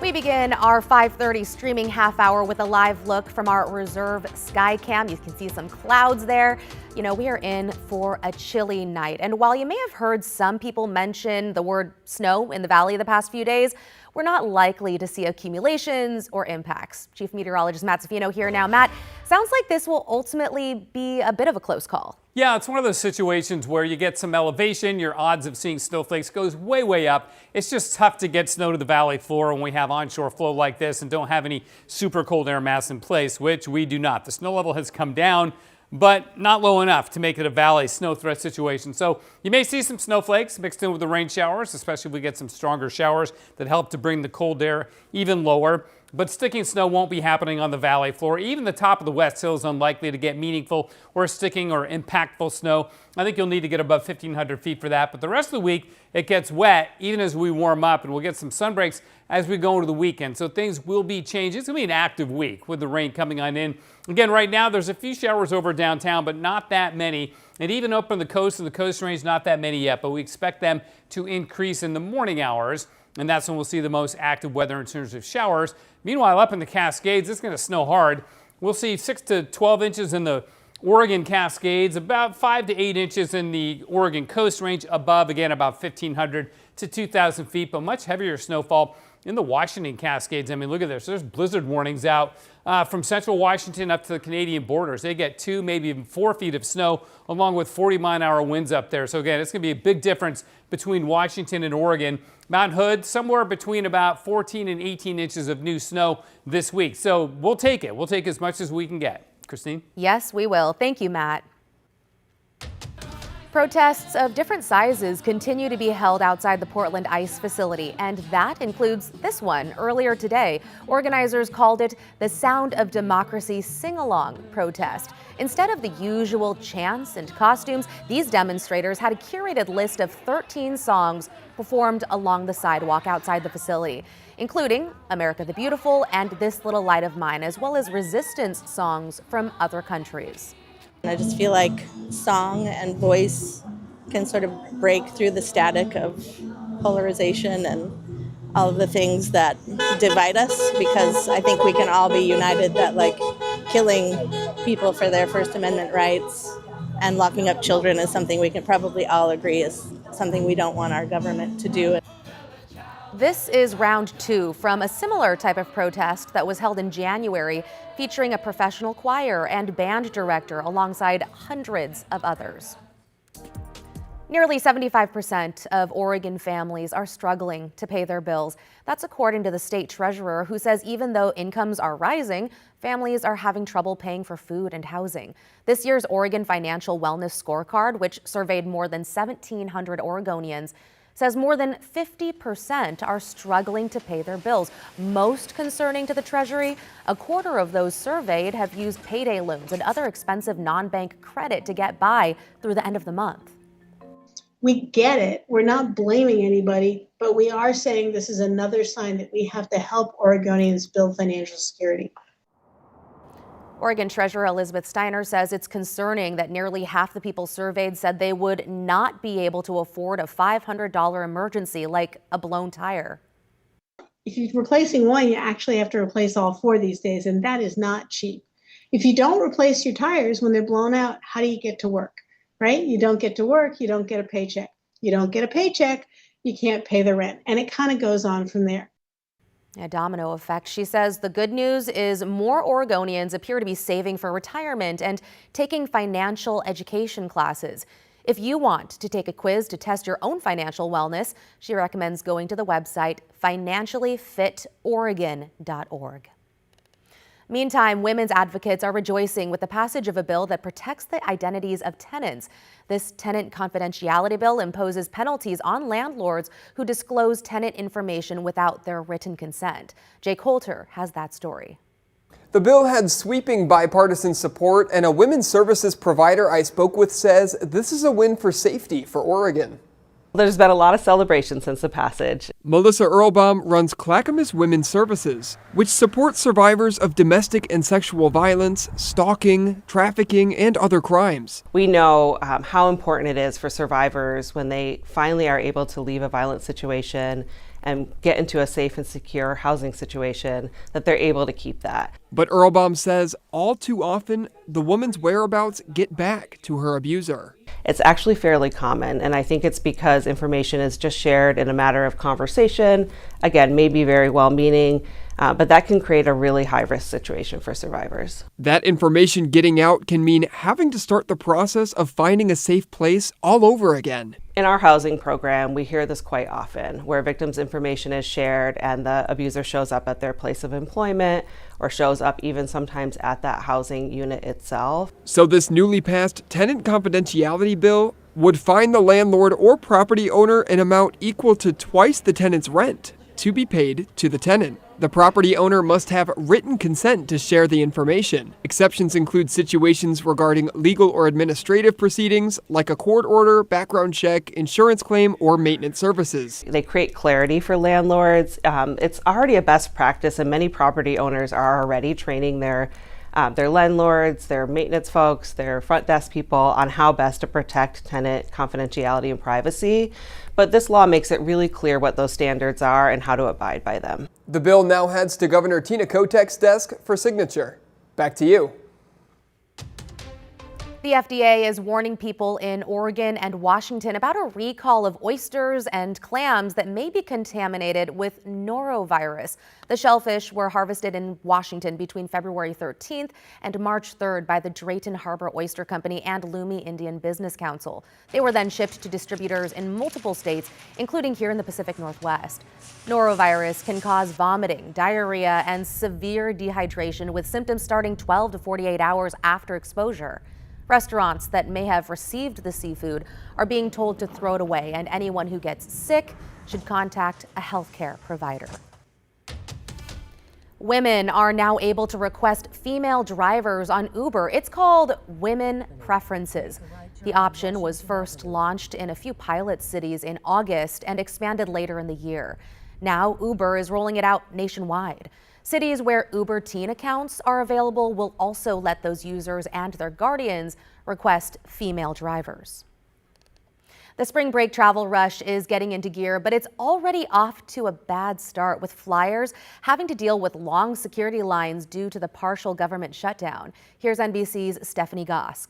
We begin our 5:30 streaming half hour with a live look from our reserve sky cam. You can see some clouds there. You know, we are in for a chilly night. And while you may have heard some people mention the word snow in the valley the past few days, we're not likely to see accumulations or impacts. Chief Meteorologist Matt Zaffino here now. Matt, sounds like this will ultimately be a bit of a close call. Yeah, it's one of those situations where you get some elevation, your odds of seeing snowflakes goes way up. It's just tough to get snow to the valley floor when we have onshore flow like this and don't have any super cold air mass in place, which we do not. The snow level has come down, but not low enough to make it a valley snow threat situation. So you may see some snowflakes mixed in with the rain showers, especially if we get some stronger showers that help to bring the cold air even lower. But sticking snow won't be happening on the valley floor. Even the top of the West Hill is unlikely to get meaningful or sticking or impactful snow. I think you'll need to get above 1,500 feet for that. But the rest of the week, it gets wet even as we warm up, and we'll get some sun breaks as we go into the weekend. So things will be changing. It's going to be an active week with the rain coming on in. Again, right now, there's a few showers over downtown, but not that many. And even up on the coast and the coast range, not that many yet. But we expect them to increase in the morning hours. And that's when we'll see the most active weather in terms of showers. Meanwhile, up in the Cascades, it's going to snow hard. We'll see 6 to 12 inches in the Oregon Cascades, about 5 to 8 inches in the Oregon Coast Range, above, again, about 1,500 to 2,000 feet, but much heavier snowfall in the Washington Cascades. I mean, look at this. There's blizzard warnings out from central Washington up to the Canadian borders. They get 2, maybe even 4 feet of snow, along with 40-mile-an-hour winds up there. So again, it's going to be a big difference between Washington and Oregon. Mount Hood, somewhere between about 14 and 18 inches of new snow this week. So we'll take it. We'll take as much as we can get. Christine? Yes, we will. Thank you, Matt. Protests of different sizes continue to be held outside the Portland ICE facility, and that includes this one. Earlier today, organizers called it the Sound of Democracy Sing-Along protest. Instead of the usual chants and costumes, these demonstrators had a curated list of 13 songs performed along the sidewalk outside the facility, including America the Beautiful and This Little Light of Mine, as well as resistance songs from other countries. I just feel like song and voice can sort of break through the static of polarization and all of the things that divide us, because I think we can all be united that, like, killing people for their First Amendment rights and locking up children is something we can probably all agree is something we don't want our government to do. This is round 2 from a similar type of protest that was held in January, featuring a professional choir and band director alongside hundreds of others. Nearly 75% of Oregon families are struggling to pay their bills. That's according to the state treasurer, who says even though incomes are rising, families are having trouble paying for food and housing. This year's Oregon Financial Wellness Scorecard, which surveyed more than 1,700 Oregonians, says more than 50% are struggling to pay their bills. Most concerning to the Treasury, a quarter of those surveyed have used payday loans and other expensive non-bank credit to get by through the end of the month. We get it. We're not blaming anybody, but we are saying this is another sign that we have to help Oregonians build financial security. Oregon Treasurer Elizabeth Steiner says it's concerning that nearly half the people surveyed said they would not be able to afford a $500 emergency, like a blown tire. If you're replacing one, you actually have to replace all 4 these days, and that is not cheap. If you don't replace your tires when they're blown out, how do you get to work, right? You don't get to work, you don't get a paycheck. You don't get a paycheck, you can't pay the rent, and it kind of goes on from there. A domino effect. She says the good news is more Oregonians appear to be saving for retirement and taking financial education classes. If you want to take a quiz to test your own financial wellness, she recommends going to the website financiallyfitoregon.org. Meantime, women's advocates are rejoicing with the passage of a bill that protects the identities of tenants. This tenant confidentiality bill imposes penalties on landlords who disclose tenant information without their written consent. Jake Holter has that story. The bill had sweeping bipartisan support, and a women's services provider I spoke with says this is a win for safety for Oregon. There's been a lot of celebration since the passage. Melissa Earlbaum runs Clackamas Women's Services, which supports survivors of domestic and sexual violence, stalking, trafficking, and other crimes. We know how important it is for survivors when they finally are able to leave a violent situation and get into a safe and secure housing situation, that they're able to keep that. But Earlbaum says all too often, the woman's whereabouts get back to her abuser. It's actually fairly common, and I think it's because information is just shared in a matter of conversation. Again, maybe very well-meaning, but that can create a really high-risk situation for survivors. That information getting out can mean having to start the process of finding a safe place all over again. In our housing program, we hear this quite often, where victims' information is shared and the abuser shows up at their place of employment or shows up even sometimes at that housing unit itself. So this newly passed tenant confidentiality bill would fine the landlord or property owner an amount equal to twice the tenant's rent to be paid to the tenant. The property owner must have written consent to share the information. Exceptions include situations regarding legal or administrative proceedings, like a court order, background check, insurance claim, or maintenance services. They create clarity for landlords. It's already a best practice, and many property owners are already training their landlords, their maintenance folks, their front desk people on how best to protect tenant confidentiality and privacy. But this law makes it really clear what those standards are and how to abide by them. The bill now heads to Governor Tina Kotek's desk for signature. Back to you. The FDA is warning people in Oregon and Washington about a recall of oysters and clams that may be contaminated with norovirus. The shellfish were harvested in Washington between February 13th and March 3rd by the Drayton Harbor Oyster Company and Lumi Indian Business Council. They were then shipped to distributors in multiple states, including here in the Pacific Northwest. Norovirus can cause vomiting, diarrhea, and severe dehydration, with symptoms starting 12 to 48 hours after exposure. Restaurants that may have received the seafood are being told to throw it away, and anyone who gets sick should contact a healthcare provider. Women are now able to request female drivers on Uber. It's called Women Preferences. The option was first launched in a few pilot cities in August and expanded later in the year. Now Uber is rolling it out nationwide. Cities where Uber Teen accounts are available will also let those users and their guardians request female drivers. The spring break travel rush is getting into gear, but it's already off to a bad start, with flyers having to deal with long security lines due to the partial government shutdown. Here's NBC's Stephanie Gosk.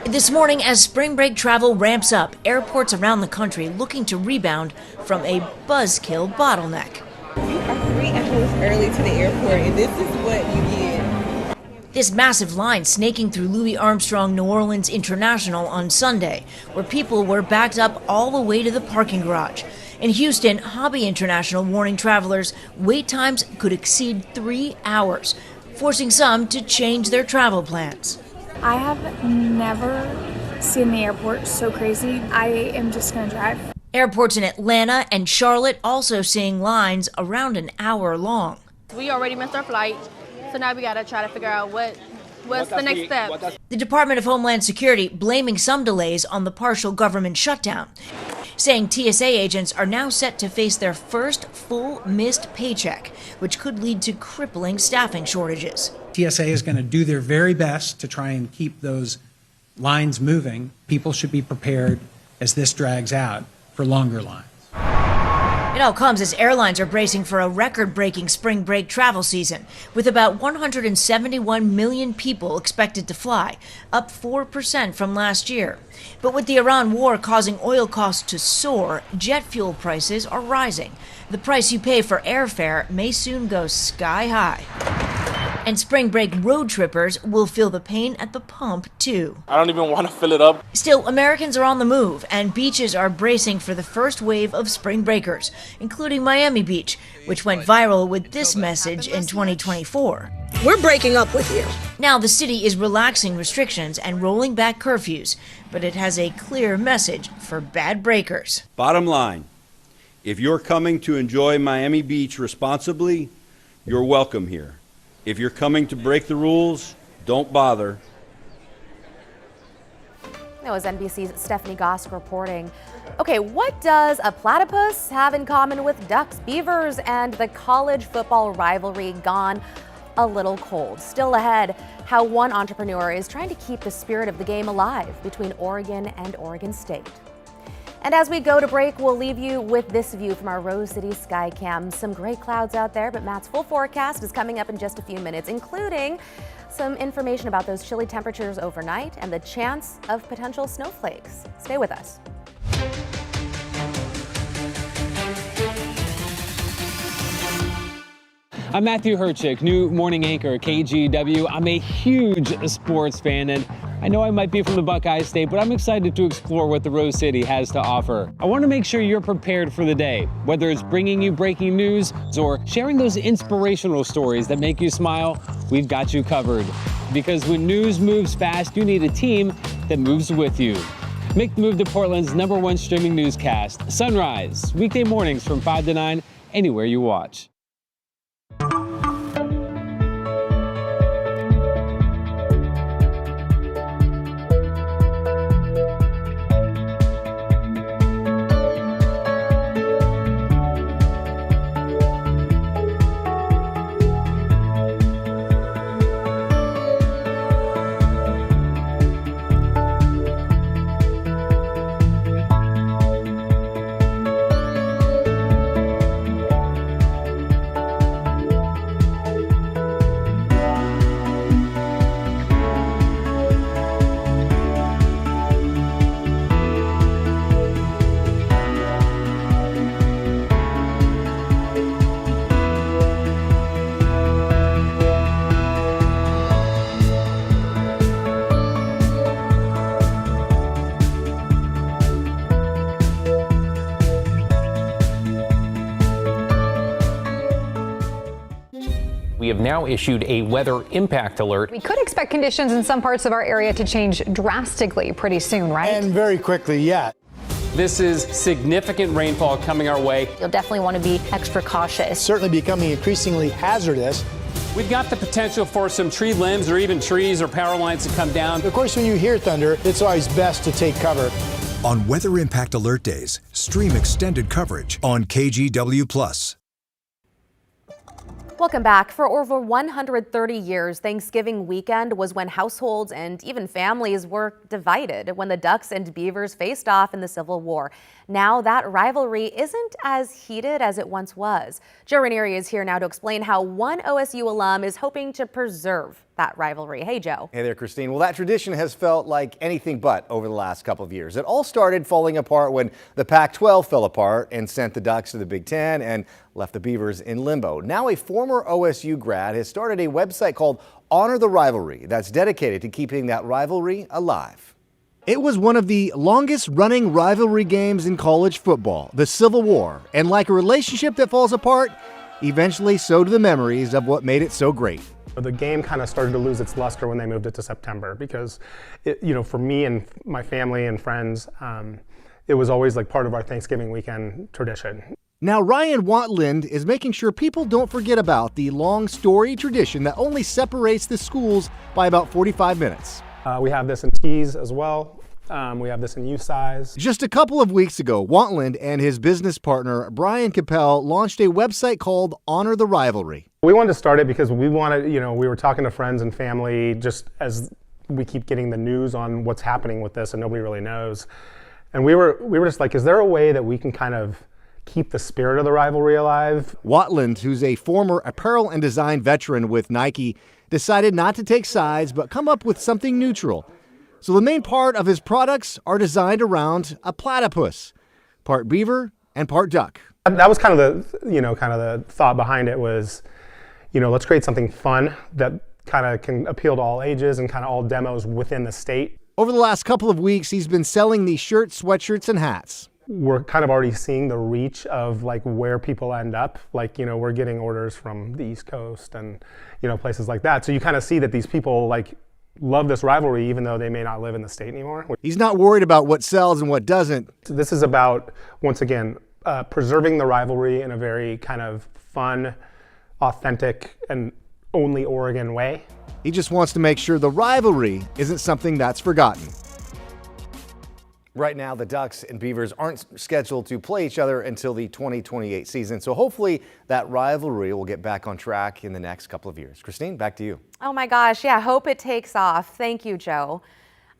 This morning, as spring break travel ramps up, airports around the country looking to rebound from a buzzkill bottleneck. You are 3 hours early to the airport, and this is what you get. This massive line snaking through Louis Armstrong New Orleans International on Sunday, where people were backed up all the way to the parking garage. In Houston, Hobby International warning travelers wait times could exceed 3 hours, forcing some to change their travel plans. I have never seen the airport so crazy. I am just going to drive. Airports in Atlanta and Charlotte also seeing lines around an hour long. We already missed our flight, so now we got to try to figure out what's the next step. The Department of Homeland Security blaming some delays on the partial government shutdown, saying TSA agents are now set to face their first full missed paycheck, which could lead to crippling staffing shortages. TSA is going to do their very best to try and keep those lines moving. People should be prepared as this drags out for longer lines. It all comes as airlines are bracing for a record-breaking spring break travel season, with about 171 million people expected to fly, up 4% from last year. But with the Iran war causing oil costs to soar, jet fuel prices are rising. The price you pay for airfare may soon go sky high. And spring break road trippers will feel the pain at the pump, too. I don't even want to fill it up. Still, Americans are on the move, and beaches are bracing for the first wave of spring breakers, including Miami Beach, which went viral with this message in 2024. We're breaking up with you. Now the city is relaxing restrictions and rolling back curfews, but it has a clear message for bad breakers. Bottom line, if you're coming to enjoy Miami Beach responsibly, you're welcome here. If you're coming to break the rules, don't bother. That was NBC's Stephanie Gosk reporting. Okay, what does a platypus have in common with ducks, beavers, and the college football rivalry gone a little cold? Still ahead, how one entrepreneur is trying to keep the spirit of the game alive between Oregon and Oregon State. And as we go to break, we'll leave you with this view from our Rose City sky cam. Some gray clouds out there, but Matt's full forecast is coming up in just a few minutes, including some information about those chilly temperatures overnight and the chance of potential snowflakes. Stay with us. I'm Matthew Herchick, new morning anchor at KGW. I'm a huge sports fan, and I know I might be from the Buckeye State, but I'm excited to explore what the Rose City has to offer. I want to make sure you're prepared for the day, whether it's bringing you breaking news or sharing those inspirational stories that make you smile. We've got you covered. Because when news moves fast, you need a team that moves with you. Make the move to Portland's #1 streaming newscast, Sunrise, weekday mornings from 5 to 9, anywhere you watch. We have now issued a weather impact alert. We could expect conditions in some parts of our area to change drastically pretty soon, right? And very quickly, yeah. This is significant rainfall coming our way. You'll definitely want to be extra cautious. Certainly becoming increasingly hazardous. We've got the potential for some tree limbs or even trees or power lines to come down. Of course, when you hear thunder, it's always best to take cover. On Weather Impact Alert Days, stream extended coverage on KGW+. Welcome back. For over 130 years, Thanksgiving weekend was when households and even families were divided when the Ducks and Beavers faced off in the Civil War. Now that rivalry isn't as heated as it once was. Joe Ranieri is here now to explain how one OSU alum is hoping to preserve that rivalry. Hey, Joe. Hey there, Christine. Well, that tradition has felt like anything but over the last couple of years. It all started falling apart when the Pac-12 fell apart and sent the Ducks to the Big Ten and left the Beavers in limbo. Now a former OSU grad has started a website called Honor the Rivalry that's dedicated to keeping that rivalry alive. It was one of the longest running rivalry games in college football, the Civil War. And like a relationship that falls apart, eventually so do the memories of what made it so great. The game kind of started to lose its luster when they moved it to September because, for me and my family and friends, it was always like part of our Thanksgiving weekend tradition. Now, Ryan Watland is making sure people don't forget about the long storied tradition that only separates the schools by about 45 minutes. We have this in T's as well. We have this in U size. Just a couple of weeks ago, Watland and his business partner, Brian Capel, launched a website called Honor the Rivalry. We wanted to start it because we wanted, we were talking to friends and family just as we keep getting the news on what's happening with this and nobody really knows. And we were just like, is there a way that we can kind of keep the spirit of the rivalry alive? Watland, who's a former apparel and design veteran with Nike, decided not to take sides but come up with something neutral. So the main part of his products are designed around a platypus, part beaver and part duck. That was kind of the thought behind it was, let's create something fun that kind of can appeal to all ages and kind of all demos within the state. Over the last couple of weeks, he's been selling these shirts, sweatshirts, and hats. We're kind of already seeing the reach of like where people end up. Like, we're getting orders from the East Coast and, places like that. So you kind of see that these people love this rivalry even though they may not live in the state anymore. He's not worried about what sells and what doesn't. This is about, once again, preserving the rivalry in a very kind of fun, authentic, and only Oregon way. He just wants to make sure the rivalry isn't something that's forgotten. Right now, the Ducks and Beavers aren't scheduled to play each other until the 2028 season. So hopefully that rivalry will get back on track in the next couple of years. Christine, back to you. Oh my gosh, yeah, hope it takes off. Thank you, Joe.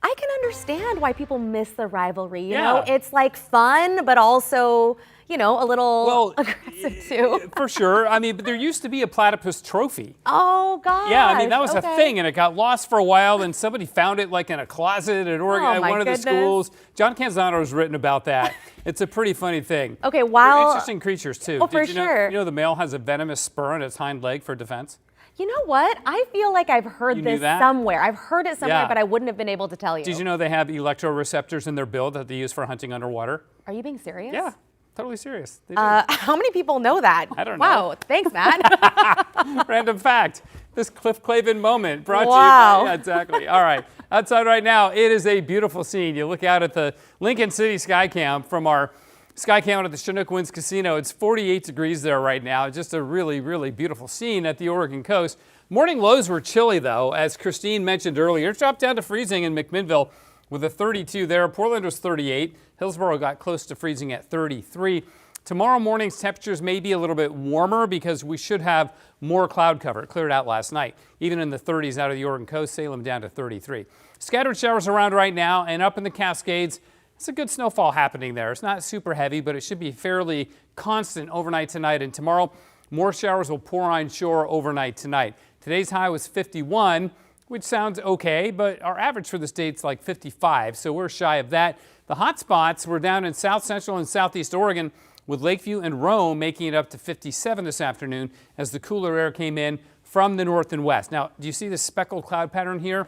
I can understand why people miss the rivalry. You know, it's like fun, but also, you know, a little aggressive too. For sure. I mean, but there used to be a platypus trophy. Oh, God. Yeah, I mean, that was a thing, and it got lost for a while, and somebody found it like in a closet at Oregon at one of the schools. John Canzano has written about that. It's a pretty funny thing. Okay, They're interesting creatures, too. Oh, for sure. You know the male has a venomous spur on its hind leg for defense? You know what? I feel like I've heard this somewhere. I've heard it somewhere, but I wouldn't have been able to tell you. Did you know they have electroreceptors in their bill that they use for hunting underwater? Are you being serious? Yeah, totally serious. They do. How many people know that? I don't know. Wow, thanks, Matt. Random fact. This Cliff Clavin moment brought to you Wow. by, yeah, exactly. All right. Outside right now, it is a beautiful scene. You look out at the Lincoln City Skycam from our Skycam at the Chinook Winds Casino. It's 48 degrees there right now. Just a really, really beautiful scene at the Oregon coast. Morning lows were chilly, though, as Christine mentioned earlier. It dropped down to freezing in McMinnville with a 32 there. Portland was 38. Hillsborough got close to freezing at 33. Tomorrow morning's temperatures may be a little bit warmer because we should have more cloud cover. It cleared out last night. Even in the 30s out of the Oregon coast, Salem down to 33. Scattered showers around right now, and up in the Cascades, it's a good snowfall happening there. It's not super heavy, but it should be fairly constant overnight tonight and tomorrow. More showers will pour on shore overnight tonight. Today's high was 51, which sounds okay, but our average for the state's like 55, so we're shy of that. The hot spots were down in south central and southeast Oregon, with Lakeview and Rome making it up to 57 this afternoon as the cooler air came in from the north and west. Now, do you see the speckled cloud pattern here?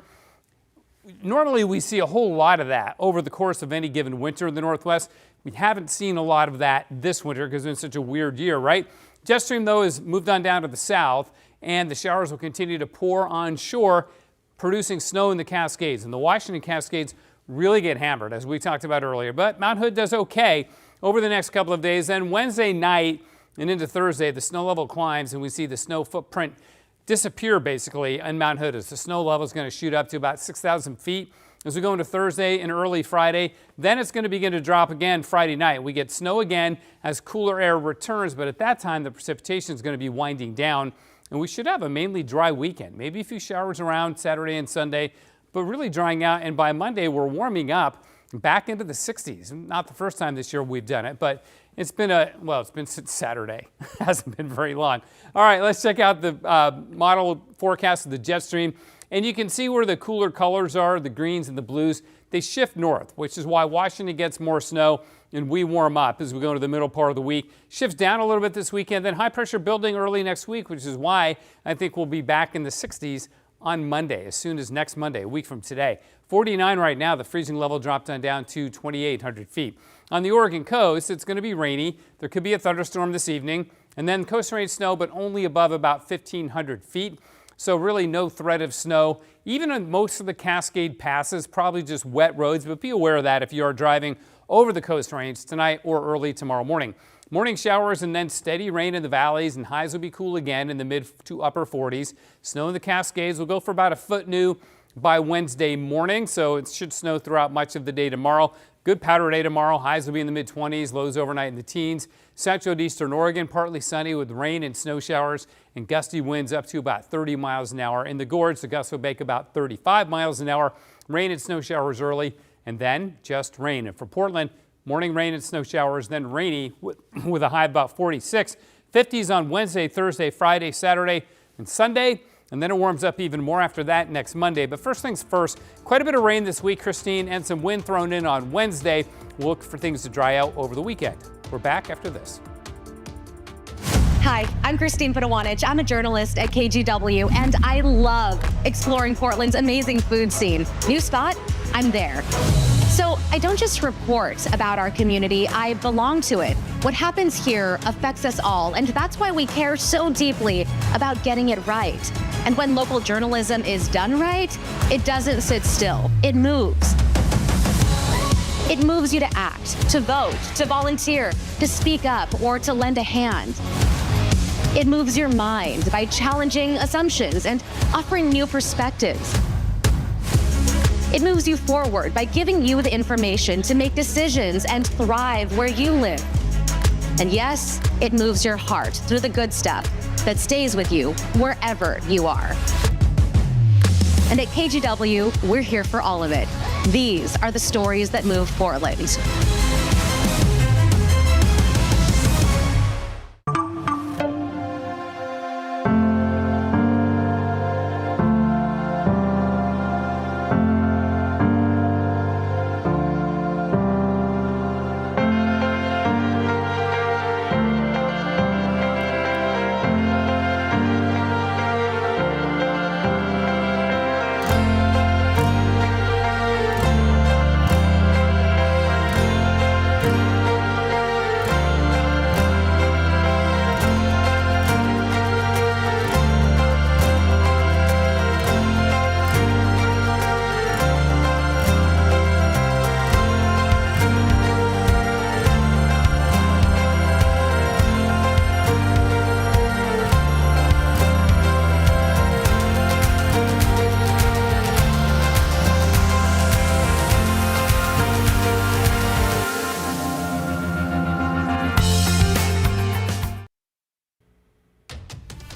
Normally we see a whole lot of that over the course of any given winter in the Northwest. We haven't seen a lot of that this winter because it's been such a weird year, right? Jet stream, though, has moved on down to the south, and the showers will continue to pour on shore, producing snow in the Cascades. And the Washington Cascades really get hammered, as we talked about earlier. But Mount Hood does okay over the next couple of days. Then Wednesday night and into Thursday, the snow level climbs, and we see the snow footprint disappear, basically, in Mount Hood as the snow level is going to shoot up to about 6,000 feet. As we go into Thursday and early Friday, then it's going to begin to drop again Friday night. We get snow again as cooler air returns, but at that time, the precipitation is going to be winding down. And we should have a mainly dry weekend, maybe a few showers around Saturday and Sunday, but really drying out. And by Monday, we're warming up back into the 60s. Not the first time this year we've done it, but it's been it's been since Saturday. It hasn't been very long. All right, let's check out the model forecast of the jet stream. And you can see where the cooler colors are, the greens and the blues. They shift north, which is why Washington gets more snow and we warm up as we go into the middle part of the week. Shifts down a little bit this weekend, then high pressure building early next week, which is why I think we'll be back in the 60s on Monday, as soon as next Monday, a week from today. 49 right now, the freezing level dropped on down to 2,800 feet. On the Oregon coast, it's going to be rainy. There could be a thunderstorm this evening, and then coast range snow, but only above about 1,500 feet. So really no threat of snow. Even on most of the Cascade passes, probably just wet roads, but be aware of that if you are driving over the coast range tonight or early tomorrow morning. Morning showers and then steady rain in the valleys, and highs will be cool again in the mid to upper 40s. Snow in the Cascades will go for about a foot new by Wednesday morning, so it should snow throughout much of the day tomorrow. Good powder day tomorrow. Highs will be in the mid-20s, lows overnight in the teens. Central to eastern Oregon, partly sunny with rain and snow showers and gusty winds up to about 30 miles an hour. In the gorge, the gusts will bake about 35 miles an hour. Rain and snow showers early, and then just rain. And for Portland, morning rain and snow showers, then rainy with a high of about 46. 50s on Wednesday, Thursday, Friday, Saturday, and Sunday. And then it warms up even more after that next Monday. But first things first, quite a bit of rain this week, Christine, and some wind thrown in on Wednesday. We'll look for things to dry out over the weekend. We're back after this. Hi, I'm Christine Padawanich. I'm a journalist at KGW, and I love exploring Portland's amazing food scene. New spot? I'm there. So I don't just report about our community, I belong to it. What happens here affects us all, and that's why we care so deeply about getting it right. And when local journalism is done right, it doesn't sit still, it moves. It moves you to act, to vote, to volunteer, to speak up, or to lend a hand. It moves your mind by challenging assumptions and offering new perspectives. It moves you forward by giving you the information to make decisions and thrive where you live. And yes, it moves your heart through the good stuff that stays with you wherever you are. And at KGW, we're here for all of it. These are the stories that move Portland.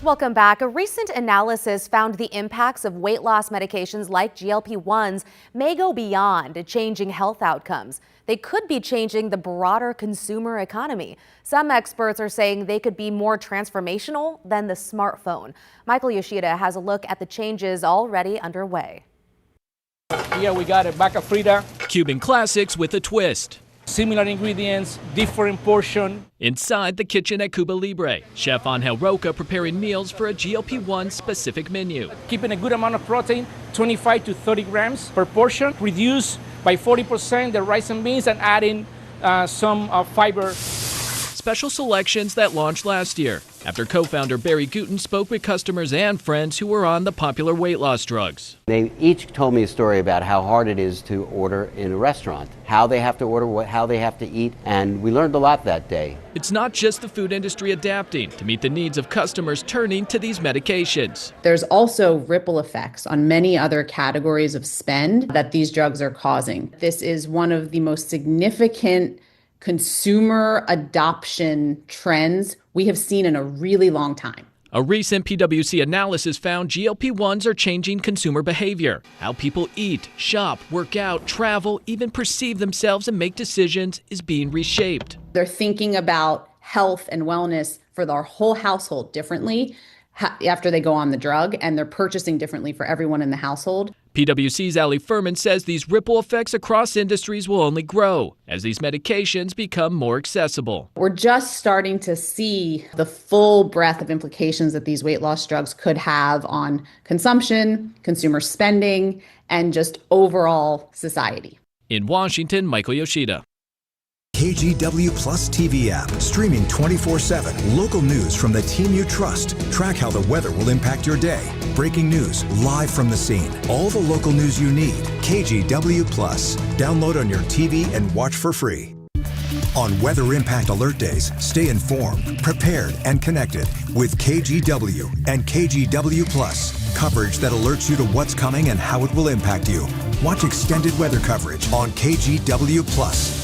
Welcome back. A recent analysis found the impacts of weight loss medications like GLP-1s may go beyond changing health outcomes. They could be changing the broader consumer economy. Some experts are saying they could be more transformational than the smartphone. Michael Yoshida has a look at the changes already underway. Here we got a vaca frita. Cuban classics with a twist. Similar ingredients, different portion. Inside the kitchen at Cuba Libre, Chef Angel Roca preparing meals for a GLP-1 specific menu. Keeping a good amount of protein, 25 to 30 grams per portion. Reduce by 40% the rice and beans and adding some fiber. Special selections that launched last year after co-founder Barry Guten spoke with customers and friends who were on the popular weight loss drugs. They each told me a story about how hard it is to order in a restaurant, how they have to order, how they have to eat, and we learned a lot that day. It's not just the food industry adapting to meet the needs of customers turning to these medications. There's also ripple effects on many other categories of spend that these drugs are causing. This is one of the most significant consumer adoption trends we have seen in a really long time. A recent PwC analysis found GLP-1s are changing consumer behavior. How people eat, shop, work out, travel, even perceive themselves and make decisions is being reshaped. They're thinking about health and wellness for their whole household differently after they go on the drug, and they're purchasing differently for everyone in the household. PwC's Ali Furman says these ripple effects across industries will only grow as these medications become more accessible. We're just starting to see the full breadth of implications that these weight loss drugs could have on consumption, consumer spending, and just overall society. In Washington, Michael Yoshida. KGW Plus TV app, streaming 24/7. Local news from the team you trust. Track how the weather will impact your day. Breaking news live from the scene. All the local news you need. KGW Plus. Download on your TV and watch for free. On Weather Impact Alert Days, stay informed, prepared, and connected with KGW and KGW Plus. Coverage that alerts you to what's coming and how it will impact you. Watch extended weather coverage on KGW Plus.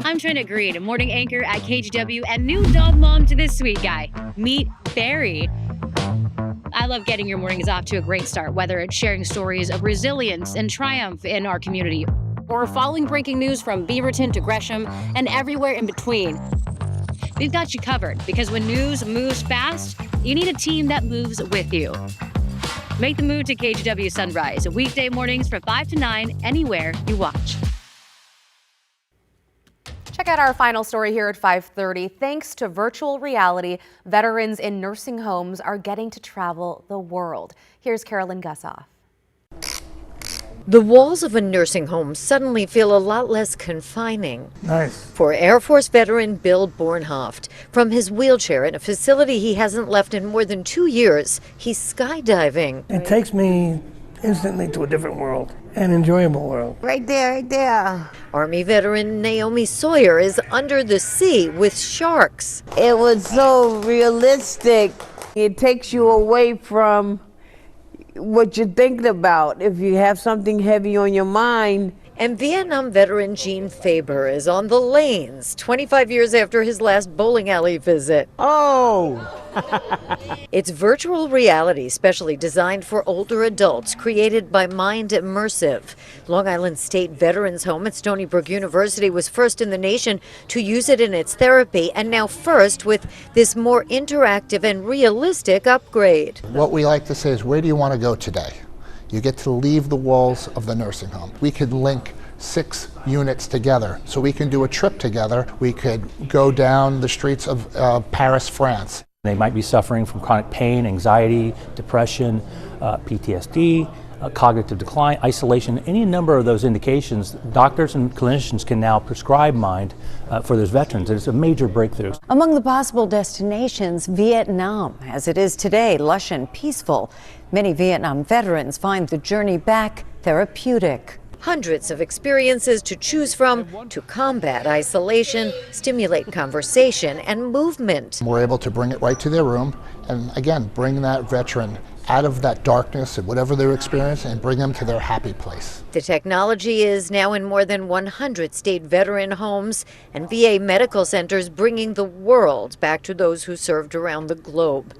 I'm Tenant, a morning anchor at KGW and new dog mom to this sweet guy. Meet Barry. I love getting your mornings off to a great start, whether it's sharing stories of resilience and triumph in our community, or following breaking news from Beaverton to Gresham and everywhere in between. We've got you covered, because when news moves fast, you need a team that moves with you. Make the move to KGW Sunrise, weekday mornings from 5 to 9, anywhere you watch. Check out our final story here at 5:30. Thanks to virtual reality, veterans in nursing homes are getting to travel the world. Here's Carolyn Gussoff. The walls of a nursing home suddenly feel a lot less confining. Nice. For Air Force veteran Bill Bornhoft, from his wheelchair in a facility he hasn't left in more than 2 years, he's skydiving. It takes me instantly to a different world, an enjoyable world. Right there, right there. Army veteran Naomi Sawyer is under the sea with sharks. It was so realistic. It takes you away from what you're thinking about. If you have something heavy on your mind. And Vietnam veteran Gene Faber is on the lanes 25 years after his last bowling alley visit. Oh! It's virtual reality specially designed for older adults, created by Mind Immersive. Long Island State Veterans Home at Stony Brook University was first in the nation to use it in its therapy, and now first with this more interactive and realistic upgrade. What we like to say is, where do you want to go today? You get to leave the walls of the nursing home. We could link 6 units together, so we can do a trip together. We could go down the streets of Paris, France. They might be suffering from chronic pain, anxiety, depression, PTSD, cognitive decline, isolation, any number of those indications. Doctors and clinicians can now prescribe Mind for those veterans. It's a major breakthrough. Among the possible destinations, Vietnam, as it is today, lush and peaceful. Many Vietnam veterans find the journey back therapeutic. Hundreds of experiences to choose from to combat isolation, stimulate conversation and movement. We're able to bring it right to their room and, again, bring that veteran out of that darkness and whatever they're experiencing and bring them to their happy place. The technology is now in more than 100 state veteran homes and VA medical centers, bringing the world back to those who served around the globe.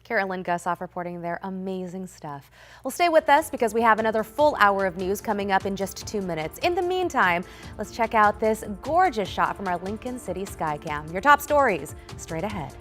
Carolyn Gussoff reporting there. Amazing stuff. Well, stay with us because we have another full hour of news coming up in just 2 minutes. In the meantime, let's check out this gorgeous shot from our Lincoln City Skycam. Your top stories straight ahead.